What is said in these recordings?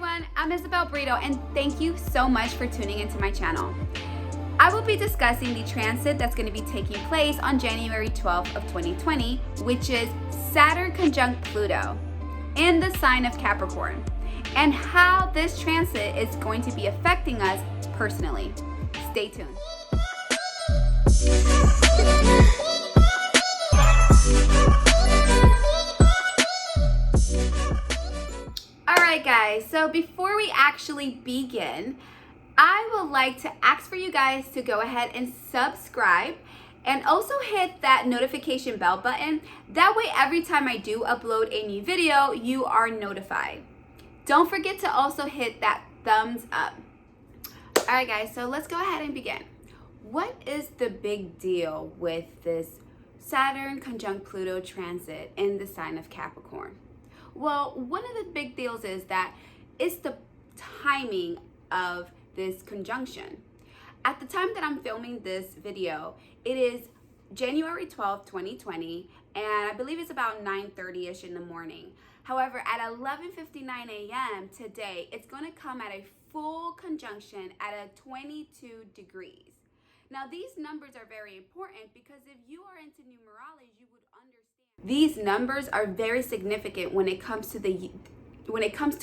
everyone, I'm Isabel Brito and thank you so much for tuning into my channel. I will be discussing the transit that's going to be taking place on January 12th of 2020, which is Saturn conjunct Pluto in the sign of Capricorn, and how this transit is going to be affecting us personally. Stay tuned. Alright guys, so before we actually begin, I would like to ask for you guys to go ahead and subscribe and also hit that notification bell button. That way every time I do upload a new video, you are notified. Don't forget to also hit that thumbs up. Alright guys, so let's go ahead and begin. What is the big deal with this Saturn conjunct Pluto transit in the sign of Capricorn? Well, one of the big deals is that it's the timing of this conjunction. At the time that I'm filming this video, it is January 12th, 2020, and I believe it's about 9:30ish in the morning. However, at 11:59 a.m. today, it's going to come at a full conjunction at a 22 degrees. Now, these numbers are very important because if you are into numerology, you would understand. These numbers are very significant when it comes to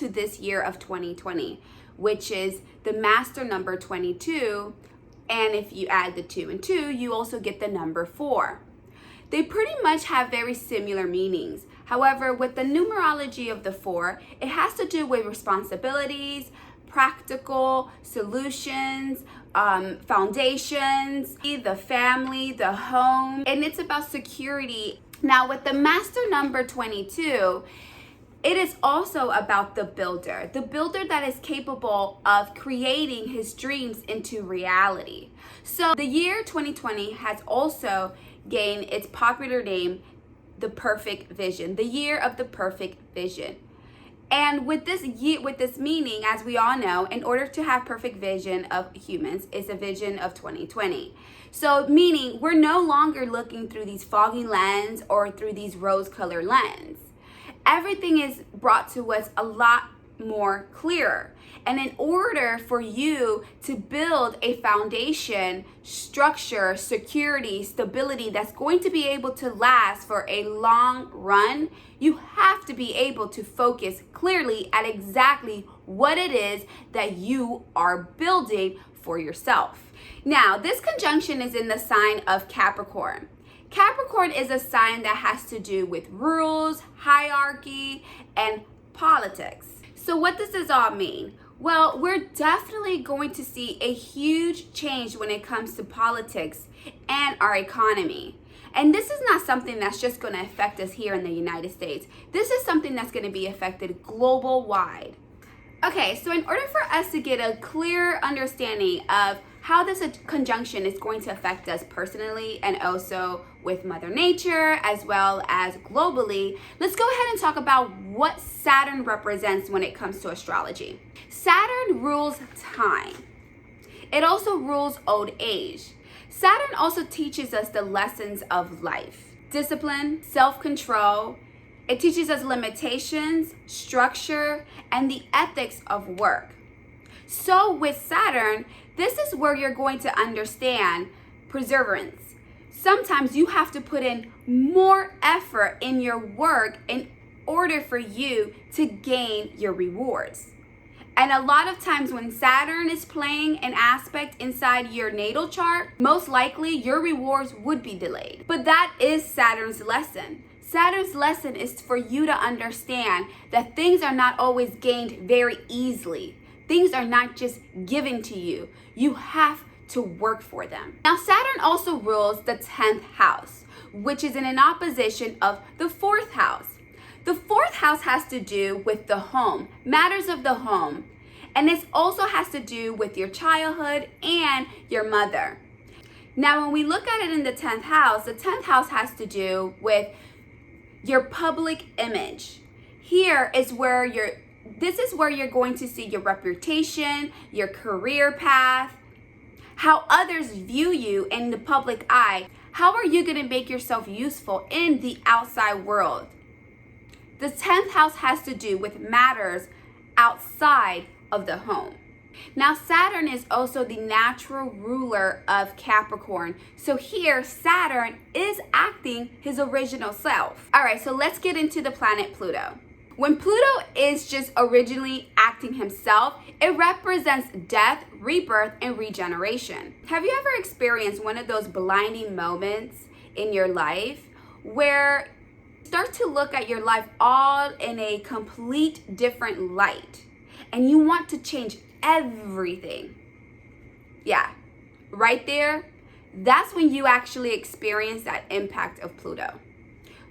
this year of 2020, which is the master number 22, and if you add the 2 and 2, you also get the number 4. They pretty much have very similar meanings. However, with the numerology of the 4, it has to do with responsibilities, practical solutions, foundations, the family, the home, and it's about security. Now, with the master number 22, it is also about the builder that is capable of creating his dreams into reality. So the year 2020 has also gained its popular name, the perfect vision, the year of the perfect vision. And with this meaning, as we all know, in order to have perfect vision of humans, it's a vision of 2020. So meaning we're no longer looking through these foggy lens or through these rose-colored lens. Everything is brought to us a lot more clearer. And in order for you to build a foundation, structure, security, stability that's going to be able to last for a long run, you have to be able to focus clearly at exactly what it is that you are building for yourself. Now, this conjunction is in the sign of Capricorn. Capricorn is a sign that has to do with rules, hierarchy, and politics. So what does this all mean? Well, we're definitely going to see a huge change when it comes to politics and our economy. And this is not something that's just going to affect us here in the United States. This is something that's going to be affected global wide. Okay, so in order for us to get a clear understanding of how this conjunction is going to affect us personally and also with Mother Nature as well as globally, let's go ahead and talk about what Saturn represents when it comes to astrology. Saturn rules time. It also rules old age. Saturn also teaches us the lessons of life, discipline, self-control. It teaches us limitations, structure, and the ethics of work. So with Saturn, this is where you're going to understand perseverance. Sometimes you have to put in more effort in your work in order for you to gain your rewards. And a lot of times when Saturn is playing an aspect inside your natal chart, most likely your rewards would be delayed. But that is Saturn's lesson. Saturn's lesson is for you to understand that things are not always gained very easily. Things are not just given to you. You have to work for them. Now, Saturn also rules the 10th house, which is in an opposition of the 4th house. The 4th house has to do with the home, matters of the home. And this also has to do with your childhood and your mother. Now, when we look at it in the 10th house has to do with your public image. This is where you're going to see your reputation, your career path, how others view you in the public eye. How are you going to make yourself useful in the outside world? The 10th house has to do with matters outside of the home. Now, Saturn is also the natural ruler of Capricorn. So here, Saturn is acting his original self. All right, so let's get into the planet Pluto. When Pluto is just originally acting himself, it represents death, rebirth, and regeneration. Have you ever experienced one of those blinding moments in your life where you start to look at your life all in a complete different light and you want to change everything? Yeah, right there, that's when you actually experience that impact of Pluto.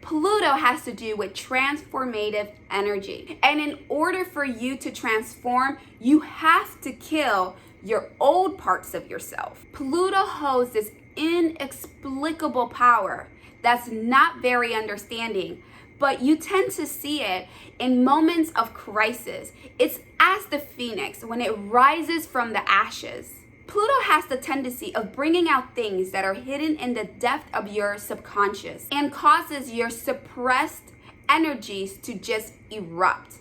Pluto has to do with transformative energy. And in order for you to transform, you have to kill your old parts of yourself. Pluto holds this inexplicable power that's not very understanding, but you tend to see it in moments of crisis. It's as the phoenix when it rises from the ashes. Pluto has the tendency of bringing out things that are hidden in the depth of your subconscious and causes your suppressed energies to just erupt.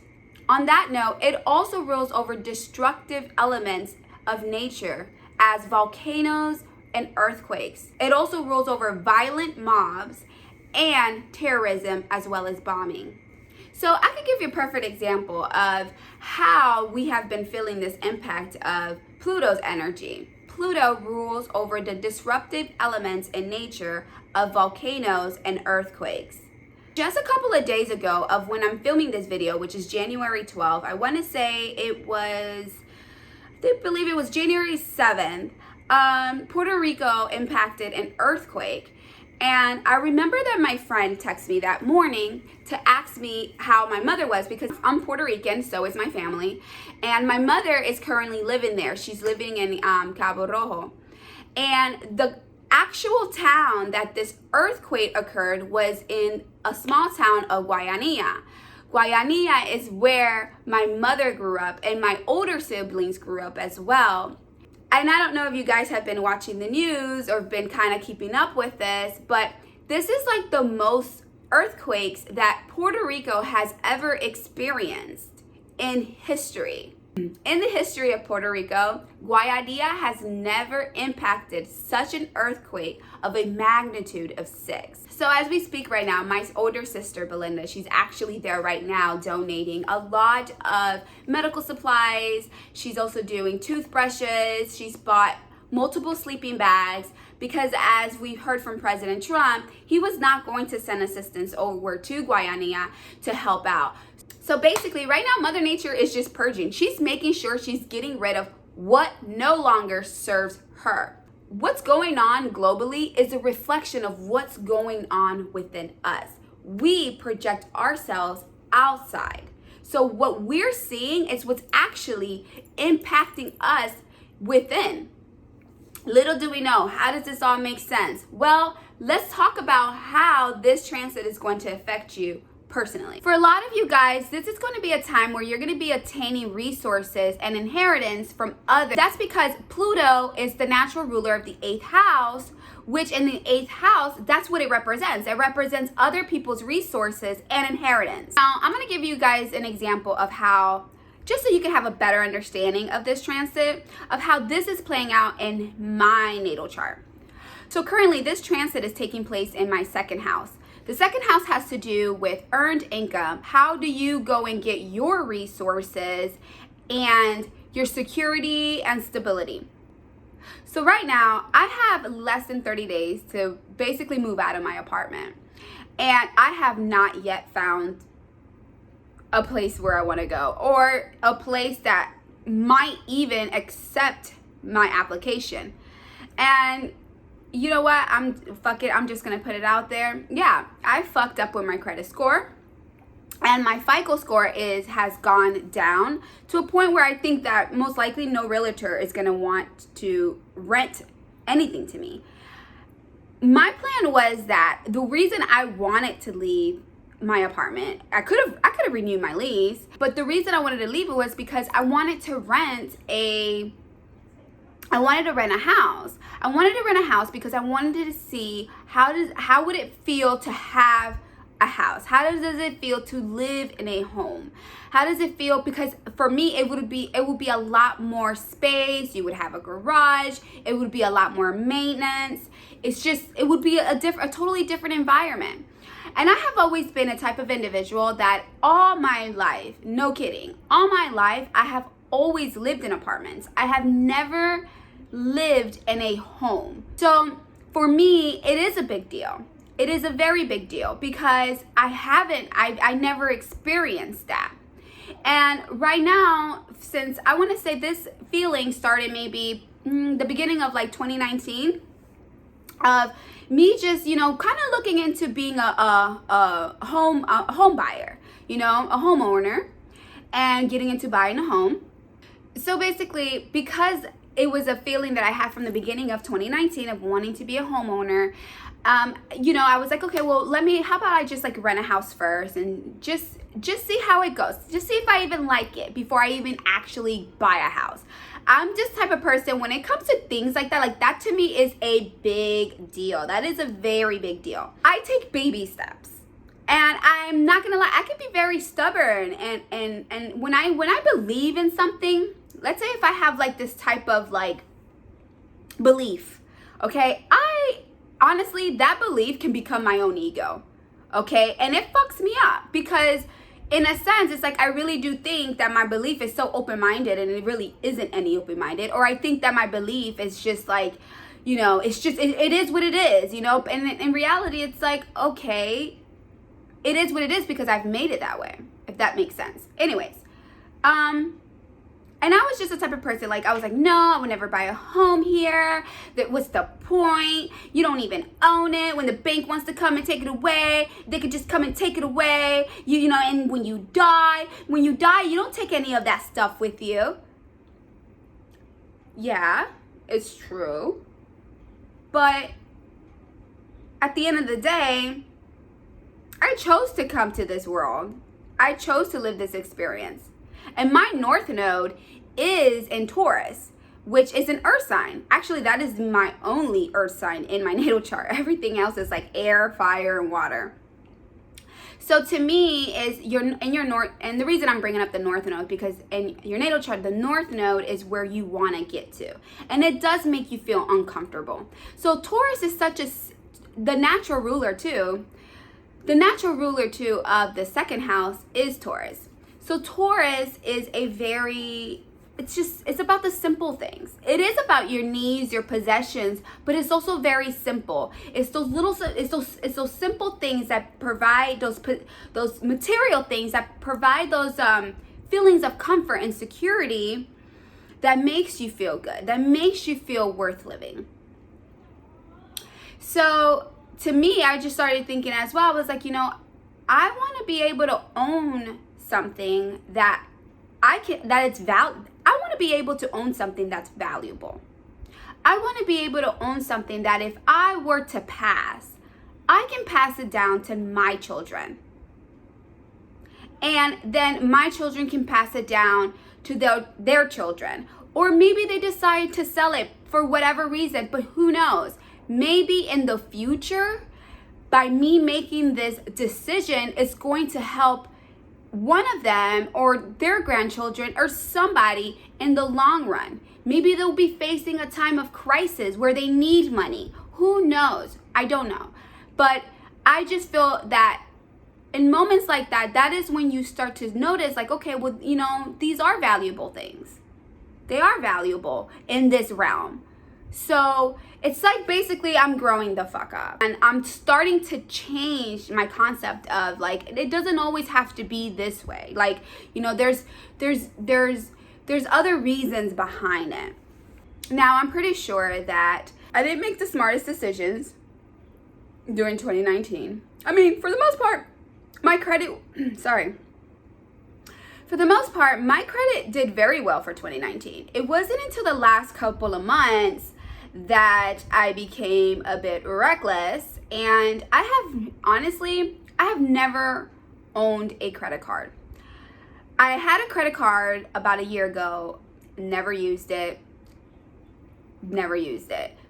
On that note, it also rules over destructive elements of nature as volcanoes and earthquakes. It also rules over violent mobs and terrorism as well as bombing. So I could give you a perfect example of how we have been feeling this impact of Pluto's energy. Pluto rules over the disruptive elements in nature of volcanoes and earthquakes. Just a couple of days ago of when I'm filming this video, which is January 12th, I want to say I believe it was January 7th, Puerto Rico impacted an earthquake. And I remember that my friend texted me that morning to ask me how my mother was, because I'm Puerto Rican, so is my family. And my mother is currently living there. She's living in Cabo Rojo. And the actual town that this earthquake occurred was in a small town of Guayanilla. Guayanilla is where my mother grew up and my older siblings grew up as well. And I don't know if you guys have been watching the news or been kind of keeping up with this, but this is like the most earthquakes that Puerto Rico has ever experienced in history. In the history of Puerto Rico, Guayanilla has never impacted such an earthquake of a magnitude of 6. So as we speak right now, my older sister, Belinda, she's actually there right now donating a lot of medical supplies. She's also doing toothbrushes. She's bought multiple sleeping bags because, as we heard from President Trump, he was not going to send assistance over to Guayanilla to help out. So basically, right now, Mother Nature is just purging. She's making sure she's getting rid of what no longer serves her. What's going on globally is a reflection of what's going on within us. We project ourselves outside. So what we're seeing is what's actually impacting us within. Little do we know, how does this all make sense? Well, let's talk about how this transit is going to affect you personally. For a lot of you guys, this is going to be a time where you're going to be attaining resources and inheritance from others. That's because Pluto is the natural ruler of the 8th house, which in the 8th house, that's what it represents. It represents other people's resources and inheritance. Now, I'm going to give you guys an example of how, just so you can have a better understanding of this transit, of how this is playing out in my natal chart. So currently, this transit is taking place in my 2nd house. The 2nd house has to do with earned income. How do you go and get your resources and your security and stability? So right now, I have less than 30 days to basically move out of my apartment. And I have not yet found a place where I want to go, or a place that might even accept my application. And you know what? Fuck it. I'm just going to put it out there. Yeah, I fucked up with my credit score. And my FICO score has gone down to a point where I think that most likely no realtor is going to want to rent anything to me. My plan was that the reason I wanted to leave my apartment, I could have renewed my lease, but the reason I wanted to leave it was because I wanted to rent a house. I wanted to rent a house because I wanted to see how would it feel to have a house? How does it feel to live in a home? How does it feel? Because for me, it would be a lot more space. You would have a garage. It would be a lot more maintenance. It would be a totally different environment. And I have always been a type of individual that all my life, no kidding, all my life, I have always lived in apartments. I have never lived in a home. So for me, it is a big deal. It is a very big deal because I never experienced that. And right now, since I want to say this feeling started maybe the beginning of like 2019, of me just, kind of looking into being a home buyer, a homeowner, and getting into buying a home. So basically, because it was a feeling that I had from the beginning of 2019 of wanting to be a homeowner, I was like, okay, well, how about I just like rent a house first and just see how it goes. Just see if I even like it before I even actually buy a house. I'm just the type of person, when it comes to things like that to me is a big deal. That is a very big deal. I take baby steps. And I'm not gonna lie, I can be very stubborn. And when I believe in something, let's say if I have like this type of like belief, okay, honestly, that belief can become my own ego, okay? And it fucks me up because in a sense, it's like I really do think that my belief is so open-minded and it really isn't any open-minded. Or I think that my belief is just like, it is what it is, And in reality, it's like, okay, it is what it is because I've made it that way, if that makes sense. Anyways, and I was just the type of person, like, I was like, no, I would never buy a home here. What's the point? You don't even own it. When the bank wants to come and take it away, they could just come and take it away. And when you die, you don't take any of that stuff with you. Yeah, it's true. But at the end of the day, I chose to come to this world. I chose to live this experience. And my North Node is in Taurus, which is an earth sign. Actually, that is my only earth sign in my natal chart. Everything else is like air, fire, and water. So to me, and the reason I'm bringing up the North Node, because in your natal chart, the North Node is where you want to get to. And it does make you feel uncomfortable. So Taurus is the natural ruler too. The natural ruler too of the second house is Taurus. So Taurus is it's about the simple things. It is about your needs, your possessions, but it's also very simple. It's those simple things that provide those material things that provide those feelings of comfort and security that makes you feel good, that makes you feel worth living. So to me, I just started thinking as well, I was like, I want to be able to own something I want to be able to own something that's valuable. I want to be able to own something that if I were to pass, I can pass it down to my children. And then my children can pass it down to their children. Or maybe they decide to sell it for whatever reason, but who knows? Maybe in the future, by me making this decision, it's going to help one of them or their grandchildren or somebody in the long run. Maybe they'll be facing a time of crisis where they need money. Who knows? I don't know. But I just feel that in moments like that, that is when you start to notice like, okay, well, these are valuable things. They are valuable in this realm. So it's like basically I'm growing the fuck up and I'm starting to change my concept of like, it doesn't always have to be this way. Like, there's other reasons behind it. Now, I'm pretty sure that I didn't make the smartest decisions during 2019. I mean, for the most part, my credit did very well for 2019. It wasn't until the last couple of months that I became a bit reckless, and I have never owned a credit card. I had a credit card about a year ago, never used it.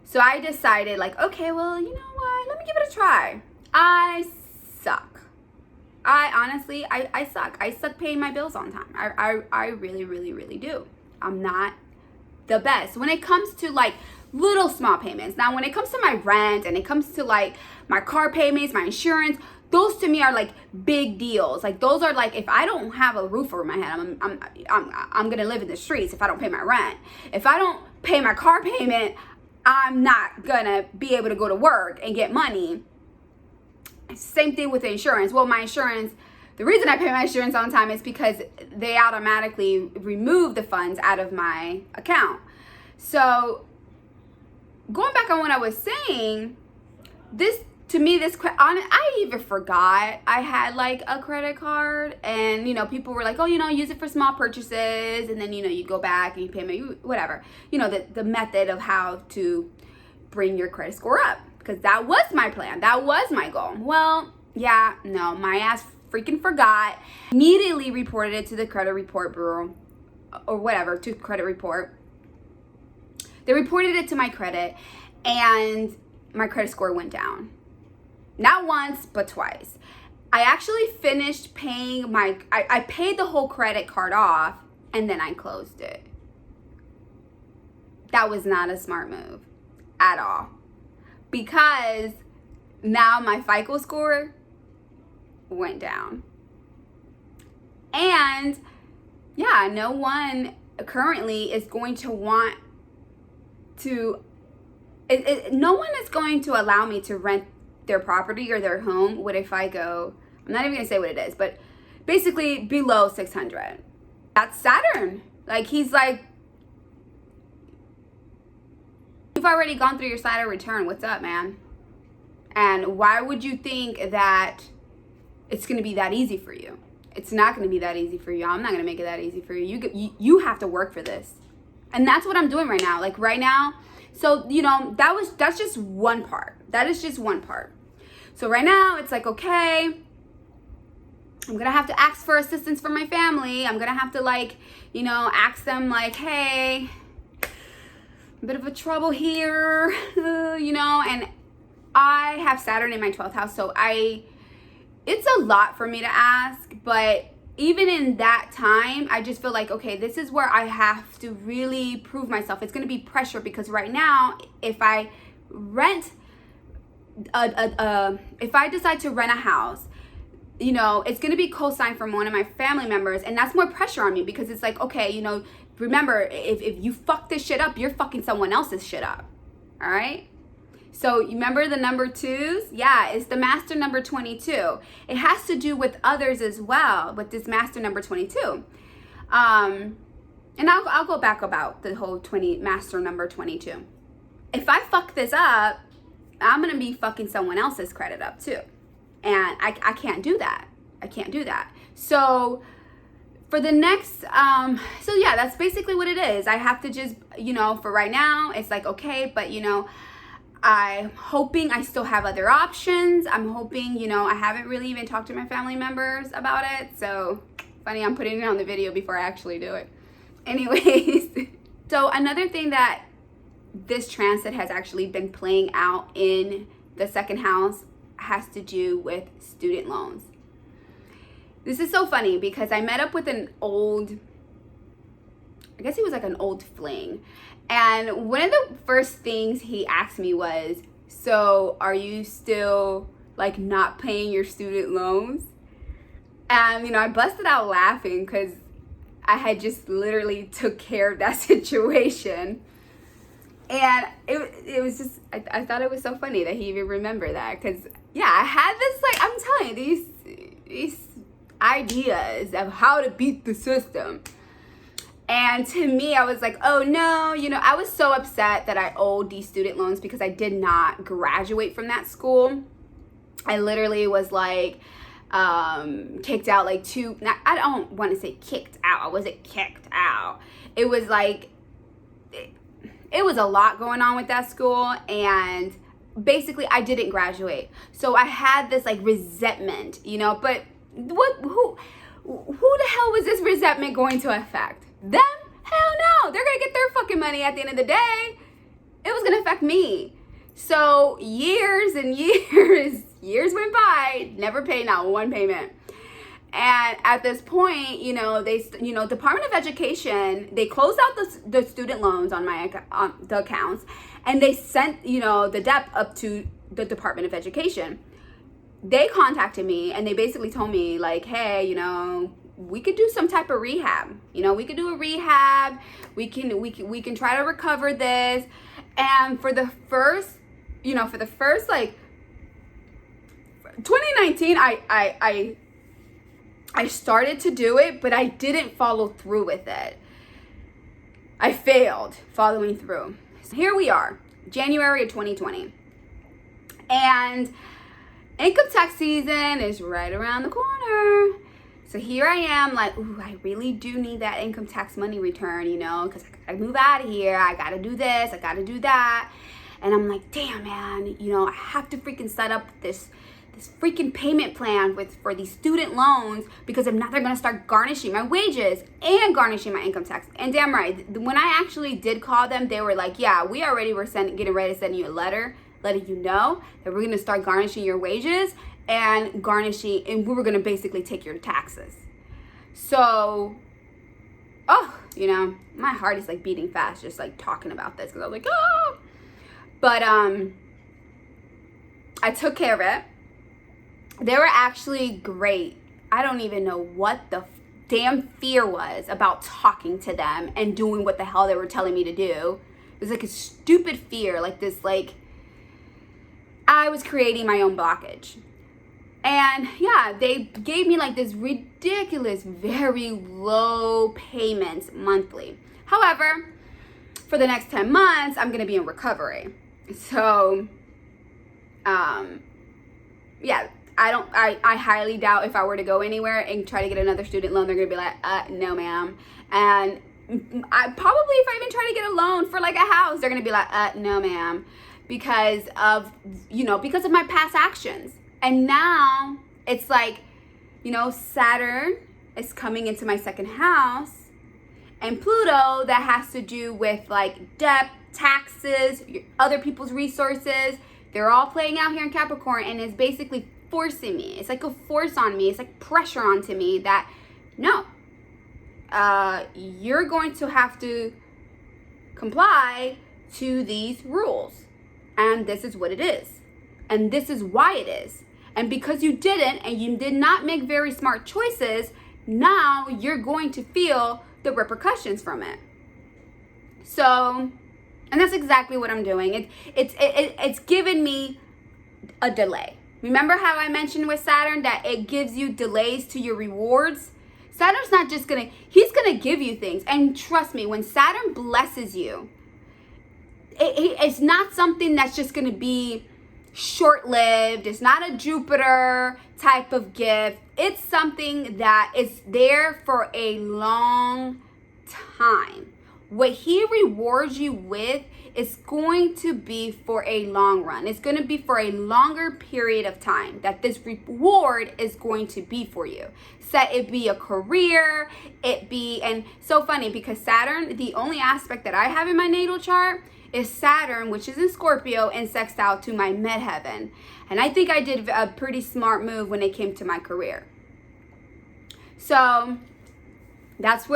So I decided like, okay, well, you know what? Let me give it a try. I suck. I honestly, I suck. I suck paying my bills on time. I really, really, really do. I'm not the best when it comes to like little small payments. Now, when it comes to my rent and it comes to like my car payments, my insurance, those to me are like big deals. Like those are like, if I don't have a roof over my head, I'm gonna live in the streets if I don't pay my rent. If I don't pay my car payment, I'm not gonna be able to go to work and get money. Same thing with the insurance. Well, my insurance, the reason I pay my insurance on time is because they automatically remove the funds out of my account. So going back on what I was saying, this, to me, I even forgot I had like a credit card, and you know, people were like, oh, you know, use it for small purchases, and then you know, you go back and you pay whatever, you know, the method of how to bring your credit score up, because that was my plan, that was my goal. Well, yeah, no, my ass freaking forgot. Immediately reported it to the credit report bureau or whatever, to credit report. They reported it to my credit, and my credit score went down. Not once, but twice. I actually finished paying I paid the whole credit card off, and then I closed it. That was not a smart move at all, because now my FICO score went down. And yeah, no one currently is going to want to, no one is going to allow me to rent their property or their home with a FICO, I'm not even gonna say what it is, but basically below 600. That's Saturn. Like, he's like, you've already gone through your Saturn return, what's up, man? And why would you think that it's gonna be that easy for you? It's not gonna be that easy for you. I'm not gonna make it that easy for you. You have to work for this. And that's what I'm doing right now. Like right now, so you know, that's just one part. That is just one part. So right now it's like, okay, I'm gonna have to ask for assistance from my family. I'm gonna have to, like, you know, ask them like, hey, a bit of a trouble here, you know, and I have Saturn in my 12th house, so it's a lot for me to ask, but even in that time, I just feel like, okay, this is where I have to really prove myself. It's gonna be pressure, because right now, if I rent if I decide to rent a house, you know, it's gonna be co-signed from one of my family members, and that's more pressure on me, because it's like, okay, you know, remember, if you fuck this shit up, you're fucking someone else's shit up. All right? So you remember the number 2s? Yeah, it's the master number 22. It has to do with others as well, with this master number 22. And I'll go back about the whole master number 22. If I fuck this up, I'm gonna be fucking someone else's credit up too. And I can't do that. I can't do that. So for the next, so yeah, that's basically what it is. I have to just, you know, for right now, it's like, okay, but you know, I'm hoping I still have other options. I'm hoping, you know, I haven't really even talked to my family members about it. So funny, I'm putting it on the video before I actually do it. Anyways, so another thing that this transit has actually been playing out in the second house has to do with student loans. This is so funny because I met up with an old, I guess he was like an old fling. And one of the first things he asked me was, so are you still like not paying your student loans? And, you know, I busted out laughing because I had just literally took care of that situation. And it was just, I thought it was so funny that he even remembered that. Because, yeah, I had this, like, I'm telling you, these ideas of how to beat the system. And to me, I was like, oh no, you know, I was so upset that I owed these student loans because I did not graduate from that school. I literally was like, kicked out like I don't want to say kicked out. I wasn't kicked out. It was like, it was a lot going on with that school, and basically I didn't graduate. So I had this like resentment, you know, but who the hell was this resentment going to affect? Them? Hell no. They're gonna get their fucking money at the end of the day. It was gonna affect me. So years and years went by, never paid not one payment. And at this point, Department of Education, they closed out the student loans on the accounts, and they sent, the debt up to the Department of Education. They contacted me and they basically told me like, hey, we could do some type of rehab. We could do a rehab. We can try to recover this. And for the first like 2019, I started to do it, but I didn't follow through with it. I failed following through. So here we are, January of 2020. And income tax season is right around the corner. So here I am like, ooh, I really do need that income tax money return, because I gotta move out of here. I gotta do this, I gotta do that. And I'm like, damn, man, I have to freaking set up this freaking payment plan for these student loans, because if not, they're gonna start garnishing my wages and garnishing my income tax. And damn right, when I actually did call them, they were like, yeah, we already were getting ready to send you a letter letting you know that we're gonna start garnishing your wages and we were gonna basically take your taxes. So, my heart is like beating fast just like talking about this, because I was like, oh. But I took care of it. They were actually great. I don't even know what the damn fear was about talking to them and doing what the hell they were telling me to do. It was like a stupid fear, like this, like I was creating my own blockage. And yeah, they gave me like this ridiculous, very low payments monthly. However, for the next 10 months, I'm gonna be in recovery. So, yeah. I highly doubt if I were to go anywhere and try to get another student loan, they're going to be like, no, ma'am. And I probably, if I even try to get a loan for like a house, they're going to be like, no, ma'am, because of my past actions. And now it's like, Saturn is coming into my second house, and Pluto, that has to do with like debt, taxes, other people's resources. They're all playing out here in Capricorn, and it's basically forcing me. It's like a force on me. It's like pressure onto me that, no, you're going to have to comply to these rules. And this is what it is. And this is why it is. And because you didn't, and you did not make very smart choices, now you're going to feel the repercussions from it. So, and that's exactly what I'm doing. It's given me a delay. Remember how I mentioned with Saturn that it gives you delays to your rewards? Saturn's not just he's gonna give you things. And trust me, when Saturn blesses you, it's not something that's just gonna be short-lived. It's not a Jupiter type of gift. It's something that is there for a long time. What he rewards you with is going to be for a long run. It's going to be for a longer period of time that this reward is going to be for you. Set it be a career, and so funny because Saturn, the only aspect that I have in my natal chart is Saturn, which is in Scorpio and sextile to my midheaven. And I think I did a pretty smart move when it came to my career. So that's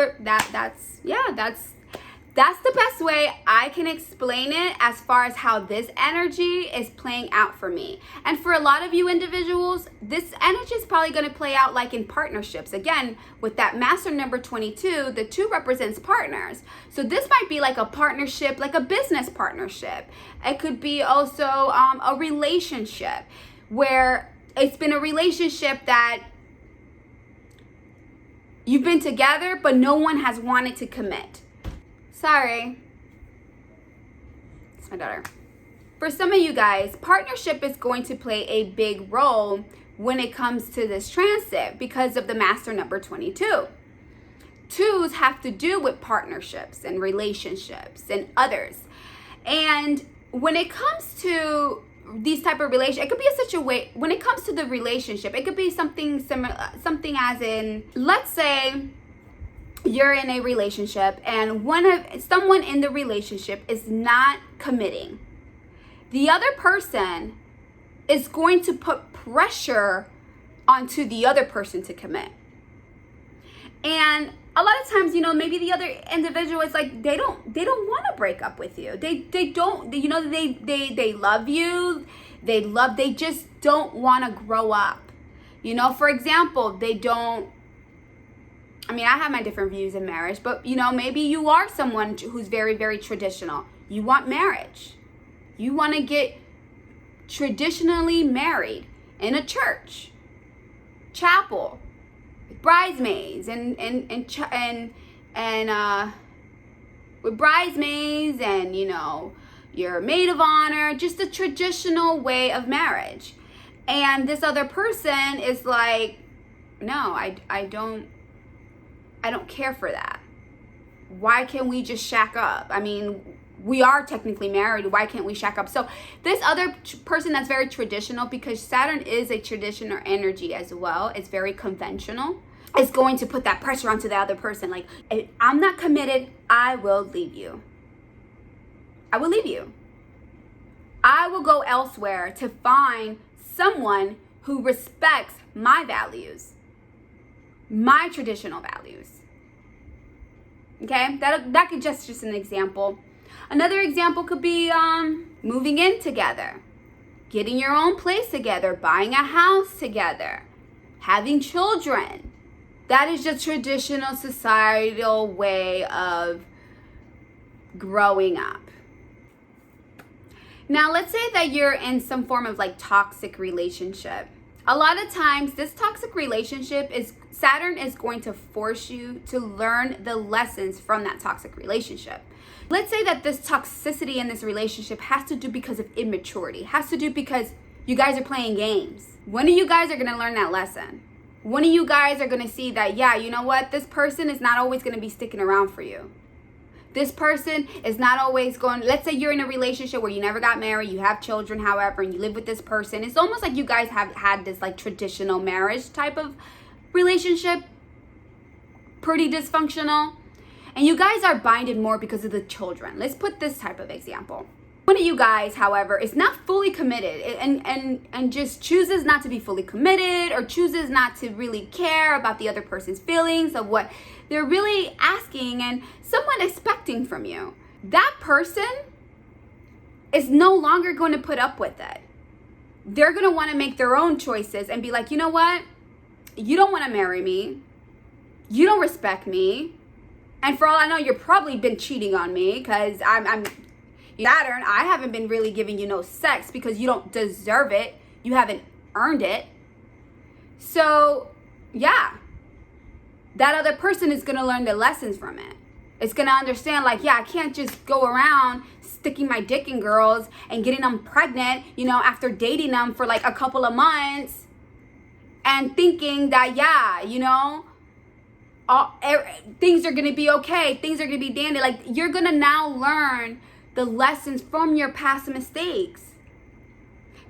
the best way I can explain it as far as how this energy is playing out for me. And for a lot of you individuals, this energy is probably going to play out like in partnerships. Again, with that master number 22, the 2 represents partners. So this might be like a partnership, like a business partnership. It could be also a relationship where it's been a relationship that you've been together, but no one has wanted to commit. Sorry. It's my daughter. For some of you guys, partnership is going to play a big role when it comes to this transit because of the master number 22. 2s have to do with partnerships and relationships and others. And when it comes to these type of relationships, it could be a situation, when it comes to the relationship, it could be something similar, something as in, let's say, you're in a relationship and someone in the relationship is not committing. The other person is going to put pressure onto the other person to commit. And a lot of times, maybe the other individual is like, they don't want to break up with you. They don't, they love you. They just don't want to grow up. For example, I have my different views in marriage, but maybe you are someone who's very, very traditional. You want marriage. You want to get traditionally married in a church, chapel, bridesmaids and with bridesmaids and your maid of honor, just a traditional way of marriage. And this other person is like, no, I don't care for that. Why can't we just shack up? We are technically married. Why can't we shack up? So this other person that's very traditional, because Saturn is a traditional energy as well, it's very conventional, is going to put that pressure onto the other person. Like, if I'm not committed, I will leave you. I will leave you. I will go elsewhere to find someone who respects my values, my traditional values. Okay, that could just an example. Another example could be moving in together, getting your own place together, buying a house together, having children. That is just traditional societal way of growing up. Now, let's say that you're in some form of like toxic relationship. A lot of times this toxic relationship is Saturn is going to force you to learn the lessons from that toxic relationship. Let's say that this toxicity in this relationship has to do because of immaturity, has to do because you guys are playing games. When of you guys are going to learn that lesson? When of you guys are going to see that, yeah, you know what? This person is not always going to be sticking around for you. This person is not always going, let's say you're in a relationship where you never got married, you have children, however, and you live with this person. It's almost like you guys have had this like traditional marriage type of relationship, pretty dysfunctional. And you guys are binded more because of the children. Let's put this type of example. One of you guys, however, is not fully committed and just chooses not to be fully committed, or chooses not to really care about the other person's feelings of what they're really asking and somewhat expecting from you. That person is no longer going to put up with it. They're going to want to make their own choices and be like, you know what? You don't want to marry me. You don't respect me. And for all I know, you've probably been cheating on me because I'm Saturn. I haven't been really giving you no sex because you don't deserve it. You haven't earned it. So, yeah. That other person is going to learn the lessons from it. It's going to understand, like, yeah, I can't just go around sticking my dick in girls and getting them pregnant, after dating them for like a couple of months and thinking that, yeah, things are going to be okay. Things are going to be dandy. Like, you're going to now learn the lessons from your past mistakes.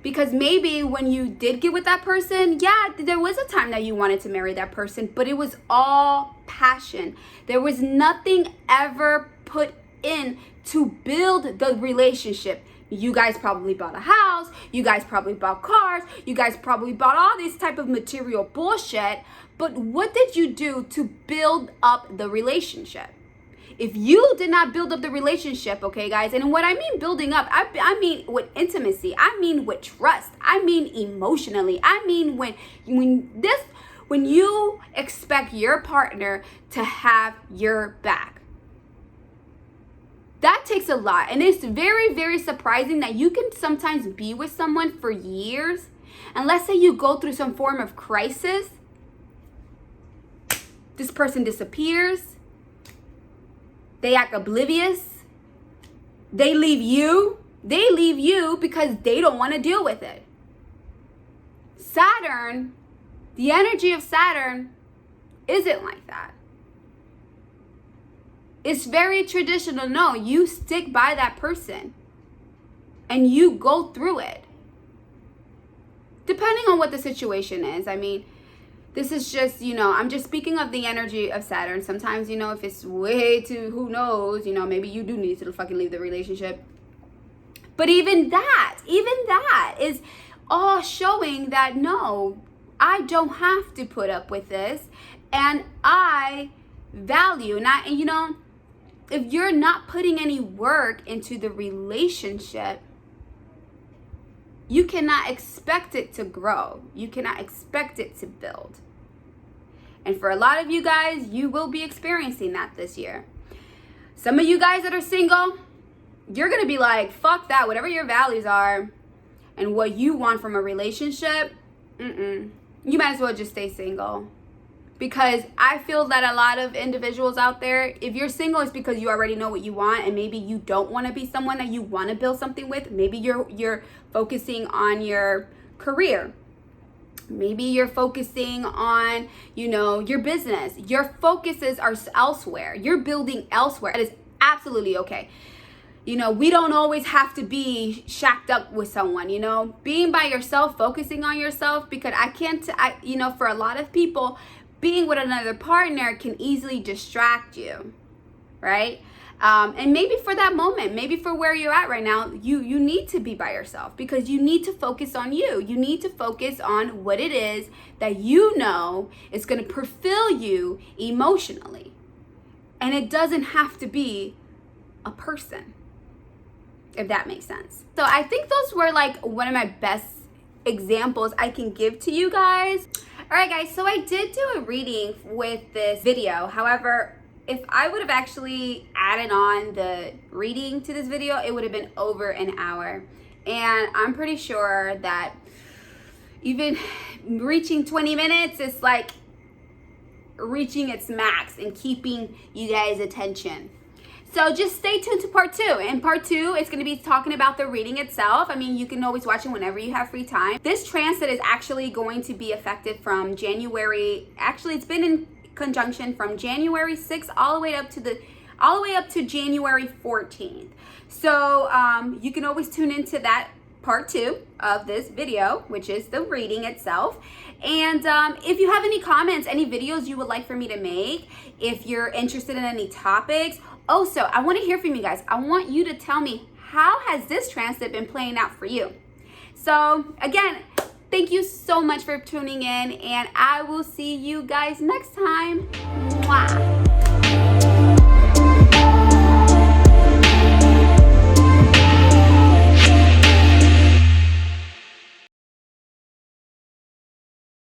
Because maybe when you did get with that person, yeah, there was a time that you wanted to marry that person, but it was all passion. There was nothing ever put in to build the relationship. You guys probably bought a house. You guys probably bought cars. You guys probably bought all this type of material bullshit. But what did you do to build up the relationship? If you did not build up the relationship, okay, guys, and what I mean building up, I mean with intimacy, I mean with trust, I mean emotionally, I mean when you expect your partner to have your back. That takes a lot, and it's very, very surprising that you can sometimes be with someone for years, and let's say you go through some form of crisis, this person disappears, they act oblivious, they leave you because they don't want to deal with it. Saturn, the energy of Saturn isn't like that. It's very traditional. No, you stick by that person and you go through it. Depending on what the situation is. This is just, I'm just speaking of the energy of Saturn. Sometimes, if it's way too, who knows, maybe you do need to fucking leave the relationship. But even that is all showing that, no, I don't have to put up with this. And I value, and you know, if you're not putting any work into the relationship, you cannot expect it to grow. You cannot expect it to build. And for a lot of you guys, you will be experiencing that this year. Some of you guys that are single, you're going to be like, fuck that, whatever your values are and what you want from a relationship, you might as well just stay single. Because I feel that a lot of individuals out there, if you're single, it's because you already know what you want, and maybe you don't want to be someone that you want to build something with. Maybe you're focusing on your career. Maybe you're focusing on, you know, your business. Your focuses are elsewhere. You're building elsewhere. That is absolutely okay. You know, we don't always have to be shacked up with someone, you know. Being by yourself, focusing on yourself, because you know, for a lot of people, being with another partner can easily distract you, right? And maybe for that moment, maybe for where you're at right now, you need to be by yourself because you need to focus on you. You need to focus on what it is that you know is going to fulfill you emotionally. And it doesn't have to be a person, if that makes sense. So I think those were like one of my best examples I can give to you guys. All right, guys, so I did do a reading with this video. However, if I would have actually added on the reading to this video, it would have been over an hour. And I'm pretty sure that even reaching 20 minutes is like reaching its max and keeping you guys' attention. So just stay tuned to part 2. In part 2, it's going to be talking about the reading itself. I mean, you can always watch it whenever you have free time. This transit is actually going to be effective from January. Actually, it's been in conjunction from January 6th all the way up to January 14th. So you can always tune into that part 2 of this video, which is the reading itself. And if you have any comments, any videos you would like for me to make, if you're interested in any topics, also, I want to hear from you guys. I want you to tell me, how has this transit been playing out for you? So again, thank you so much for tuning in, and I will see you guys next time. Mwah.